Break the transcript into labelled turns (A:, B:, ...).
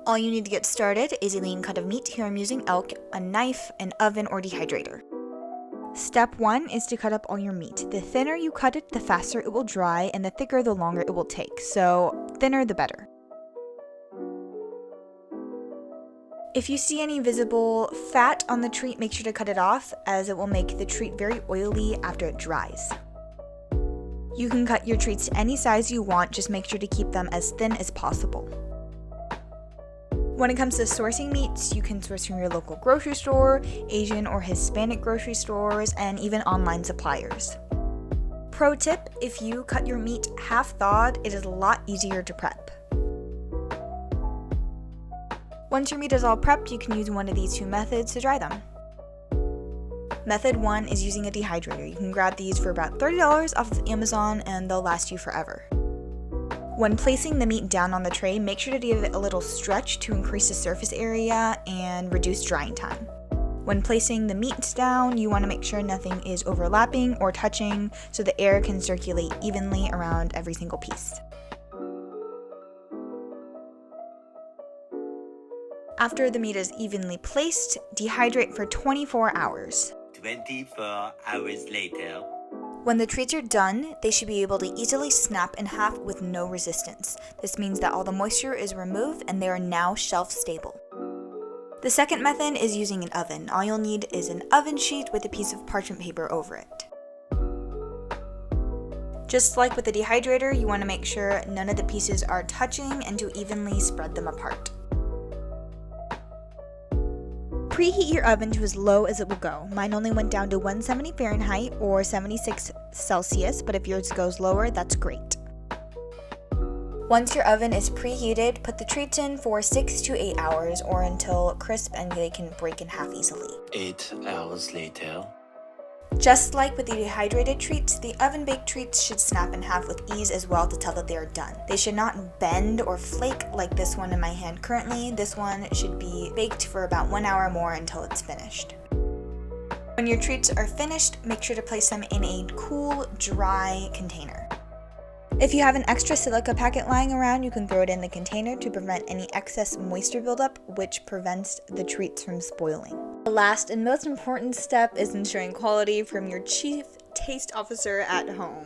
A: All you need to get started is a lean cut of meat. Here I'm using elk, a knife, an oven, or dehydrator. Step 1 is to cut up all your meat. The thinner you cut it, the faster it will dry, and the thicker the longer it will take, so thinner the better. If you see any visible fat on the treat, make sure to cut it off, as it will make the treat very oily after it dries. You can cut your treats to any size you want, just make sure to keep them as thin as possible. When it comes to sourcing meats, you can source from your local grocery store, Asian or Hispanic grocery stores, and even online suppliers. Pro tip, if you cut your meat half thawed, it is a lot easier to prep. Once your meat is all prepped, you can use one of these two methods to dry them. Method 1 is using a dehydrator. You can grab these for about $30 off of Amazon and they'll last you forever. When placing the meat down on the tray, make sure to give it a little stretch to increase the surface area and reduce drying time. When placing the meats down, you want to make sure nothing is overlapping or touching so the air can circulate evenly around every single piece. After the meat is evenly placed, dehydrate for 24 hours.
B: 24 hours later.
A: When the treats are done, they should be able to easily snap in half with no resistance. This means that all the moisture is removed and they are now shelf stable. The second method is using an oven. All you'll need is an oven sheet with a piece of parchment paper over it. Just like with the dehydrator, you want to make sure none of the pieces are touching and to evenly spread them apart. Preheat your oven to as low as it will go. Mine only went down to 170 Fahrenheit or 76 Celsius, but if yours goes lower, that's great. Once your oven is preheated, put the treats in for 6 to 8 hours or until crisp and they can break in half easily.
B: 8 hours later.
A: Just like with the dehydrated treats, the oven-baked treats should snap in half with ease as well to tell that they are done. They should not bend or flake like this one in my hand currently. This one should be baked for about 1 hour more until it's finished. When your treats are finished, make sure to place them in a cool, dry container. If you have an extra silica packet lying around, you can throw it in the container to prevent any excess moisture buildup, which prevents the treats from spoiling. The last and most important step is ensuring quality from your chief taste officer at home.